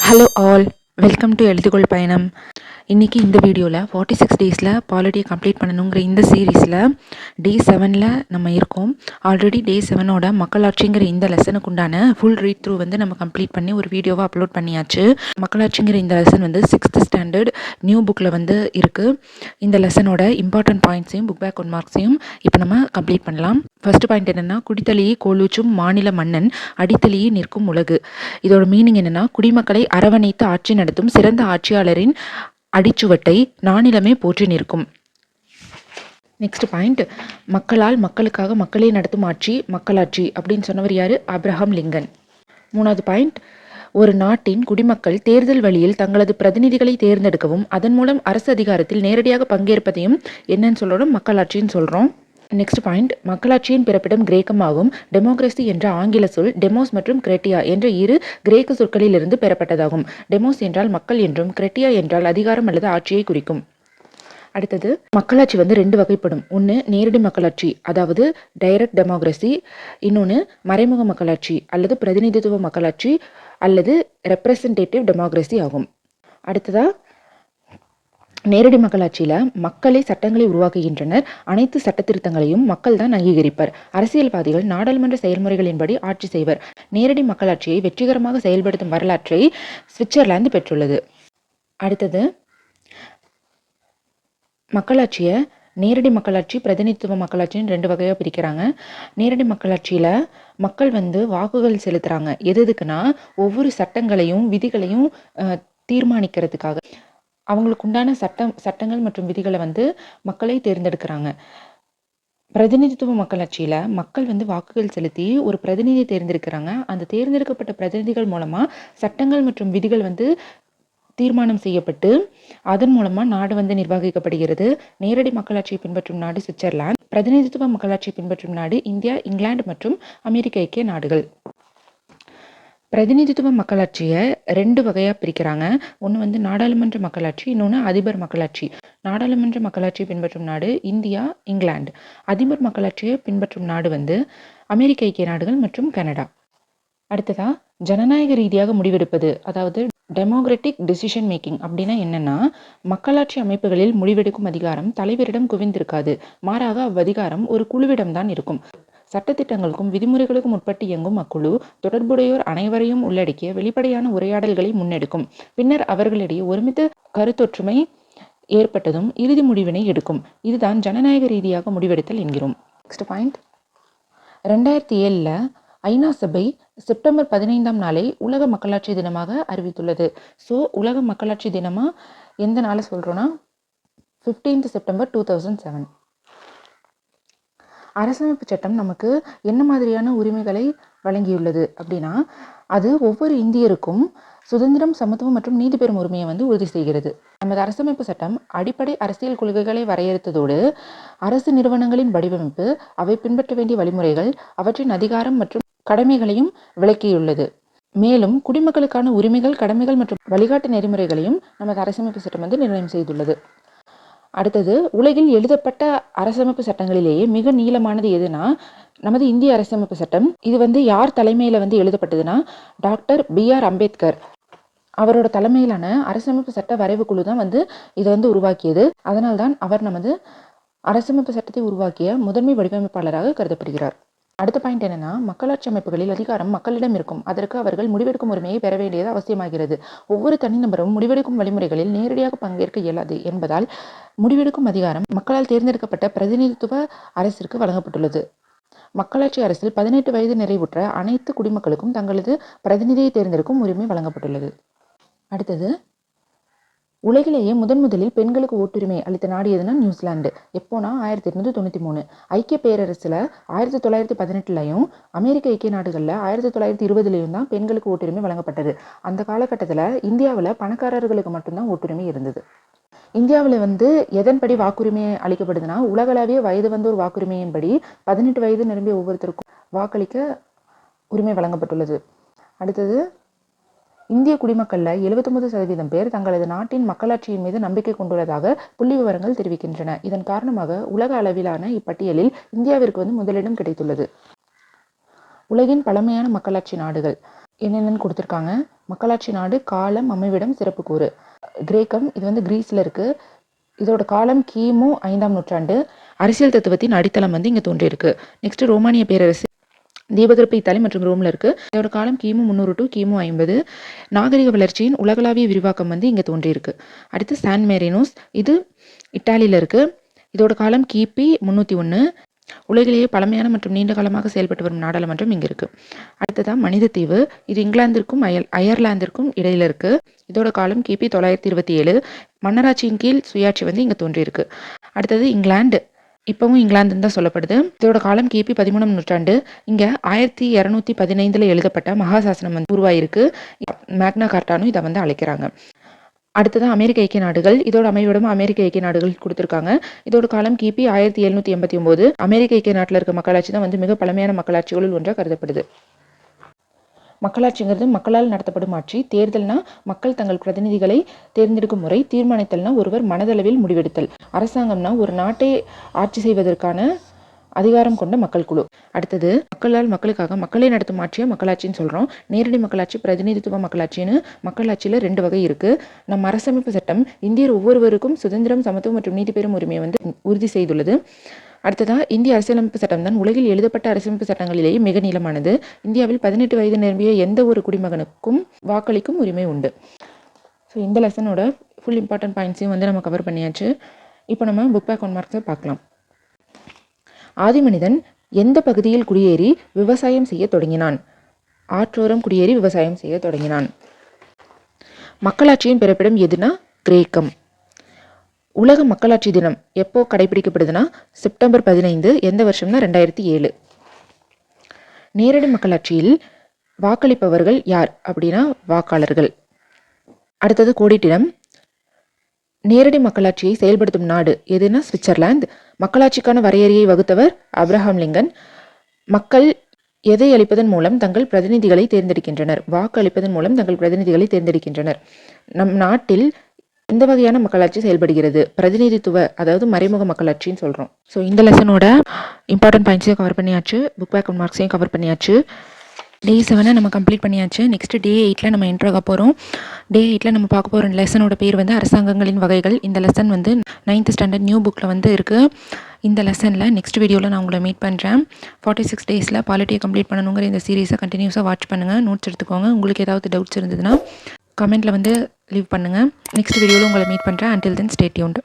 Hello all, welcome to எழுதுகோள் பயணம். இன்றைக்கி இந்த வீடியோவில் 46 டேஸில் பாலிட்டியை கம்ப்ளீட் பண்ணணுங்கிற இந்த சீரீஸில் டே 7ல் நம்ம இருக்கோம். ஆல்ரெடி டே 7ஓட மக்களாட்சிங்கிற இந்த லெசனுக்கு உண்டான ஃபுல் ரீட் த்ரூ வந்து நம்ம கம்ப்ளீட் பண்ணி ஒரு வீடியோவாக அப்லோட் பண்ணியாச்சு. மக்களாட்சிங்கிற இந்த லெசன் வந்து 6th ஸ்டாண்டர்ட் நியூ புக்கில் வந்து இருக்குது. இந்த லெசனோட இம்பார்ட்டன்ட் பாயிண்ட்ஸையும் புக் பேக் ஒன் மார்க்ஸையும் இப்போ நம்ம கம்ப்ளீட் பண்ணலாம். ஃபர்ஸ்ட் பாயிண்ட் என்னென்னா, குடித்தலையை கோலூச்சும் மாநில மன்னன் அடித்தலையை நிற்கும் உலகு. இதோட மீனிங் என்னென்னா, குடிமக்களை அரவணைத்து ஆட்சி நடத்தும் சிறந்த ஆட்சியாளரின் அடிச்சுவட்டை நானிலமே போற்றி நிற்கும். நெக்ஸ்ட் பாயிண்ட், மக்களால் மக்களுக்காக மக்களே நடத்தும் ஆட்சி மக்களாட்சி அப்படின்னு சொன்னவர் யாரு? Abraham Lincoln. மூணாவது பாயிண்ட், ஒரு நாட்டின் குடிமக்கள் தேர்தல் வழியில் தங்களது பிரதிநிதிகளை தேர்ந்தெடுக்கவும் அதன் மூலம் அரசு அதிகாரத்தில் நேரடியாக பங்கேற்பதையும் என்னன்னு சொல்றோம்? மக்களாட்சின்னு சொல்றோம். நெக்ஸ்ட் பாயிண்ட், மக்களாட்சியின் பிறப்பிடம் கிரேக்கமாகும். டெமோக்ரஸி என்ற ஆங்கில சொல் டெமோஸ் மற்றும் கிரெட்டியா என்ற இரு கிரேக்க சொற்களில் இருந்து பெறப்பட்டதாகும். டெமோஸ் என்றால் மக்கள் என்றும் கிரெட்டியா என்றால் அதிகாரம் அல்லது ஆட்சியை குறிக்கும். அடுத்தது, மக்களாட்சி வந்து ரெண்டு வகைப்படும். ஒன்று நேரடி மக்களாட்சி, அதாவது டைரக்ட் டெமோக்ரஸி. இன்னொன்று மறைமுக மக்களாட்சி அல்லது பிரதிநிதித்துவ மக்களாட்சி அல்லது ரெப்ரசன்டேட்டிவ் டெமோக்ரஸி ஆகும். அடுத்ததா, நேரடி மக்களாட்சியில் மக்களே சட்டங்களை உருவாக்குகின்றனர். அனைத்து சட்ட திருத்தங்களையும் மக்கள் தான் அங்கீகரிப்பர். அரசியல்வாதிகள் நாடாளுமன்ற செயல்முறைகளின்படி ஆட்சி செய்வர். நேரடி மக்களாட்சியை வெற்றிகரமாக செயல்படுத்தும் வரலாற்றை சுவிட்சர்லாந்து பெற்றுள்ளது. அடுத்தது, மக்களாட்சியை நேரடி மக்களாட்சி பிரதிநிதித்துவ மக்களாட்சின்னு ரெண்டு வகையாக பிரிக்கிறாங்க. நேரடி மக்களாட்சியில் மக்கள் வந்து வாக்குகள் செலுத்துகிறாங்க. எதுக்குன்னா, ஒவ்வொரு சட்டங்களையும் விதிகளையும் தீர்மானிக்கிறதுக்காக அவங்களுக்கு உண்டான சட்டங்கள் மற்றும் விதிகளை வந்து மக்களை தேர்ந்தெடுக்கிறாங்க. பிரதிநிதித்துவ மக்களாட்சியில் மக்கள் வந்து வாக்குகள் செலுத்தி ஒரு பிரதிநிதியை தேர்ந்தெடுக்கிறாங்க. அந்த தேர்ந்தெடுக்கப்பட்ட பிரதிநிதிகள் மூலமாக சட்டங்கள் மற்றும் விதிகள் வந்து தீர்மானம் செய்யப்பட்டு அதன் மூலமாக நாடு வந்து நிர்வகிக்கப்படுகிறது. நேரடி மக்களாட்சியை பின்பற்றும் நாடு சுவிட்சர்லாந்து. பிரதிநிதித்துவ மக்களாட்சியை பின்பற்றும் நாடு இந்தியா, இங்கிலாந்து மற்றும் அமெரிக்க ஐக்கிய நாடுகள். பிரதிநிதித்துவ மக்களாட்சியை ரெண்டு வகையாக பிரிக்கிறாங்க. ஒன்று வந்து நாடாளுமன்ற மக்களாட்சி, இன்னொன்று அதிபர் மக்களாட்சி. நாடாளுமன்ற மக்களாட்சியை பின்பற்றும் நாடு இந்தியா, இங்கிலாந்து. அதிபர் மக்களாட்சியை பின்பற்றும் நாடு வந்து அமெரிக்க ஐக்கிய நாடுகள் மற்றும் கனடா. அடுத்ததா, ஜனநாயக ரீதியாக முடிவெடுப்பது, அதாவது டெமோக்ராட்டிக் டிசிஷன் மேக்கிங் அப்படின்னா என்னன்னா, மக்களாட்சி அமைப்புகளில் முடிவெடுக்கும் அதிகாரம் தலைவரிடம் குவிந்திருக்காது. மாறாக அவ்வதிகாரம் ஒரு குழுவிடம்தான் இருக்கும். சட்டத்திட்டங்களுக்கும் விதிமுறைகளுக்கும் உட்பட்டு இயங்கும் அக்குழு தொடர்புடையோர் அனைவரையும் உள்ளடக்கிய வெளிப்படையான உரையாடல்களை முன்னெடுக்கும். பின்னர் அவர்களிடையே ஒருமித்த கருத்தொற்றுமை ஏற்பட்டதும் இறுதி முடிவினை எடுக்கும். இதுதான் ஜனநாயக ரீதியாக முடிவெடுத்தல் என்கிறோம். நெக்ஸ்ட் பாயிண்ட், 2007 ஐநா சபை செப்டம்பர் 15ஆம் நாளை உலக மக்களாட்சி தினமாக அறிவித்துள்ளது. ஸோ உலக மக்களாட்சி தினமாக எந்த நாளை சொல்கிறோன்னா 15th செப்டம்பர் 2007. அரசமைப்பு சட்டம் நமக்கு என்ன மாதிரியான உரிமைகளை வழங்கியுள்ளது அப்படின்னா, அது ஒவ்வொரு இந்தியருக்கும் சுதந்திரம், சமத்துவம் மற்றும் நீதி பெறும் உரிமையை வந்து உறுதி செய்கிறது. நமது அரசமைப்பு சட்டம் அடிப்படை அரசியல் கொள்கைகளை வரையறுத்ததோடு அரசு நிறுவனங்களின் வடிவமைப்பு, அவை பின்பற்ற வேண்டிய வழிமுறைகள், அவற்றின் அதிகாரம் மற்றும் கடமைகளையும் விளக்கியுள்ளது. மேலும் குடிமக்களுக்கான உரிமைகள், கடமைகள் மற்றும் வழிகாட்டு நெறிமுறைகளையும் நமது அரசமைப்பு சட்டம் வந்து நிர்ணயம் செய்துள்ளது. அடுத்தது, உலகில் எழுதப்பட்ட அரசமைப்பு சட்டங்களிலேயே மிக நீளமானது எதுனா நமது இந்திய அரசமைப்பு சட்டம். இது வந்து யார் தலைமையில் வந்து எழுதப்பட்டதுன்னா, டாக்டர் BR அம்பேத்கர் அவரோட தலைமையிலான அரசமைப்பு சட்ட வரைவு குழு தான் வந்து இதை வந்து உருவாக்கியது. அதனால்தான் அவர் நமது அரசமைப்பு சட்டத்தை உருவாக்கிய முதன்மை வடிவமைப்பாளராக கருதப்படுகிறார். அடுத்த பாயிண்ட் என்னன்னா, மக்களாட்சி அமைப்புகளில் அதிகாரம் மக்களிடம் இருக்கும். அதற்கு அவர்கள் முடிவெடுக்கும் உரிமையை பெற வேண்டியது அவசியமாகிறது. ஒவ்வொரு தனிநபரும் முடிவெடுக்கும் வழிமுறைகளில் நேரடியாக பங்கேற்க இயலாது என்பதால் முடிவெடுக்கும் அதிகாரம் மக்களால் தேர்ந்தெடுக்கப்பட்ட பிரதிநிதித்துவ அரசிற்கு வழங்கப்பட்டுள்ளது. மக்களாட்சி அரசில் 18 வயது நிறைவுற்ற அனைத்து குடிமக்களுக்கும் தங்களது பிரதிநிதியை தேர்ந்தெடுக்கும் உரிமை வழங்கப்பட்டுள்ளது. அடுத்தது, உலகிலேயே முதலில் பெண்களுக்கு ஓட்டுரிமை அளித்த நாடு எதுனா நியூசிலாந்து. எப்போனா 1893. ஐக்கிய பேரரசில் 1918லையும் அமெரிக்க ஐக்கிய நாடுகளில் 1920லையும் தான் பெண்களுக்கு ஓட்டுரிமை வழங்கப்பட்டது. அந்த காலகட்டத்தில் இந்தியாவில் பணக்காரர்களுக்கு மட்டும்தான் ஓட்டுரிமை இருந்தது. இந்தியாவில் வந்து எதன்படி வாக்குரிமை அளிக்கப்படுதுன்னா, உலகளவிய வயது வந்து ஒரு வாக்குரிமையின்படி 18 வயது நிரம்பிய ஒவ்வொருத்தருக்கும் வாக்களிக்க உரிமை வழங்கப்பட்டுள்ளது. அடுத்தது, இந்திய குடிமக்களில் 79% பேர் தங்களது நாட்டின் மக்களாட்சியின் மீது நம்பிக்கை கொண்டுள்ளதாக புள்ளி விவரங்கள் தெரிவிக்கின்றன. இதன் காரணமாக உலக அளவிலான இப்பட்டியலில் இந்தியாவிற்கு வந்து முதலிடம் கிடைத்துள்ளது. உலகின் பழமையான மக்களாட்சி நாடுகள். என்னென்னு கொடுத்துருக்காங்க. மக்களாட்சி நாடு, காலம், அமைவிடம், சிறப்பு கூறு. கிரேக்கம், இது வந்து கிரீஸில் இருக்குது. இதோட காலம் கிமு 5ஆம் நூற்றாண்டு. அரசியல் தத்துவத்தின் அடித்தளம் வந்து இங்கே தோன்றியிருக்கு. நெக்ஸ்ட் ரோமானிய பேரரசு தீபகற்ப இத்தாலி மற்றும் ரோமில் இருக்குது. இதோட காலம் கிமு 300 டு கிமு 50. நாகரிக வளர்ச்சியின் உலகளாவிய விரிவாக்கம் வந்து இங்கே தோன்றியிருக்கு. அடுத்து சான் மேரினோஸ், இது இத்தாலியில் இருக்குது. இதோட காலம் கிபி 301. உலகிலேயே பழமையான மற்றும் நீண்ட காலமாக செயல்பட்டு வரும் நாடாளுமன்றம் இங்கே இருக்குது. அடுத்ததான் மனிதத்தீவு, இது இங்கிலாந்திற்கும் அயர்லாந்திற்கும் இடையில இருக்குது. இதோட காலம் கிபி 927. மன்னராட்சியின் கீழ் சுயாட்சி வந்து இங்கே தோன்றியிருக்கு. அடுத்தது இங்கிலாந்து, இப்பவும் இங்கிலாந்துன்னு தான் சொல்லப்படுது. இதோட காலம் கிபி 13ஆம் நூற்றாண்டு. இங்கே 1215 எழுதப்பட்ட மகாசாசனம் வந்து உருவாயிருக்கு. மேக்னா கார்ட்டானும் இதை வந்து அழைக்கிறாங்க. அடுத்ததான் அமெரிக்க ஐக்கிய நாடுகள், இதோட அமைவிடம் அமெரிக்க ஐக்கிய நாடுகள் கொடுத்துருக்காங்க. இதோட காலம் கிபி 1789. அமெரிக்க ஐக்கிய நாட்டில் இருக்க மக்களாட்சி தான் வந்து மிக பழமையான மக்களாட்சிகளில் ஒன்றாக கருதப்படுது. மக்களாட்சிங்கிறது மக்களால் நடத்தப்படும் ஆட்சி. தேர்தல்னா மக்கள் தங்கள் பிரதிநிதிகளை தேர்ந்தெடுக்கும் முறை. தீர்மானித்தல்னா ஒருவர் மனதளவில் முடிவெடுத்தல். அரசாங்கம்னா ஒரு நாட்டை ஆட்சி செய்வதற்கான அதிகாரம் கொண்ட மக்கள் குழு. அடுத்தது மக்களால் மக்களுக்காக மக்களை நடத்தும் ஆட்சியை மக்களாட்சின்னு சொல்கிறோம். நேரடி மக்களாட்சி, பிரதிநிதித்துவ மக்களாட்சின்னு மக்களாட்சியில் 2 வகை இருக்குது. நம் அரசமைப்பு சட்டம் இந்தியர் ஒவ்வொருவருக்கும் சுதந்திரம், சமத்துவம் மற்றும் நீதி பெறும் உரிமையை வந்து உறுதி செய்துள்ளது. அடுத்ததாக இந்திய அரசியலமைப்பு சட்டம் தான் உலகில் எழுதப்பட்ட அரசியலமைப்பு சட்டங்களிலேயே மிக நீளமானது. இந்தியாவில் 18 வயது நிரம்பிய எந்த ஒரு குடிமகனுக்கும் வாக்களிக்கும் உரிமை உண்டு. ஸோ இந்த லெசனோட ஃபுல் இம்பார்ட்டன்ட் பாயிண்ட்ஸையும் வந்து நம்ம கவர் பண்ணியாச்சு. இப்போ நம்ம புக் பேக் 1 மார்க்ஸை பார்க்கலாம். ஆதிமனிதன் எந்த பகுதியில் குடியேறி விவசாயம் செய்ய தொடங்கினான்? ஆற்றோரம் குடியேறி விவசாயம் செய்ய தொடங்கினான். மக்களாட்சியின் பிறப்பிடம் எதுனா கிரேக்கம். உலக மக்களாட்சி தினம் எப்போ கடைபிடிக்கப்படுதுன்னா செப்டம்பர் 15. எந்த வருஷம்னா 2007. நேரடி மக்களாட்சியில் வாக்களிப்பவர்கள் யார் அப்படின்னா வாக்காளர்கள். அடுத்தது கோடிட்டினம். நேரடி மக்களாட்சியை செயல்படுத்தும் நாடு எதுனா சுவிட்சர்லாந்து. மக்களாட்சிக்கான வரையறையை வகுத்தவர் ஆப்ரஹாம் லிங்கன். மக்கள் எதை அளிப்பதன் மூலம் தங்கள் பிரதிநிதிகளை தேர்ந்தெடுக்கின்றனர்? வாக்கு அளிப்பதன் மூலம் தங்கள் பிரதிநிதிகளை தேர்ந்தெடுக்கின்றனர். நம் நாட்டில் எந்த வகையான மக்களாட்சி செயல்படுகிறது? பிரதிநிதித்துவ, அதாவது மறைமுக மக்களாட்சின்னு சொல்கிறோம். ஸோ இந்த லெசனோட இம்பார்ட்டன்ட் பாயிண்ட்ஸையும் கவர் பண்ணியாச்சு, புக் பேக் 1 மார்க்ஸையும் கவர் பண்ணியாச்சு. டே 7 நம்ம கம்ப்ளீட் பண்ணியாச்சு. நெக்ஸ்ட் டே 8 நம்ம என்ட்ராக போகிறோம். டே 8 நம்ம பார்க்க போகிற லெசனோட பேர் வந்து அரசாங்கங்களின் வகைகள். இந்த லெசன் வந்து 9th ஸ்டாண்டர்ட் நியூ புக்கில் வந்து இருக்குது. இந்த லெசனில் நெக்ஸ்ட் வீடியோவில் நான் உங்களை மீட் பண்ணுறேன். 46 டேஸில் பாலிட்டியை கம்ப்ளீட் பண்ணணுங்கிற இந்த சீரீஸை கண்டினியூஸாக வாட்ச் பண்ணுங்கள். நோட்ஸ் எடுத்துக்கோங்க. உங்களுக்கு ஏதாவது டவுட்ஸ் இருந்ததுன்னா கமெண்ட்டில் வந்து லீவ் பண்ணுங்கள். நெக்ஸ்ட் வீடியோவில் உங்களை மீட் பண்ணுறேன். until then stay tuned.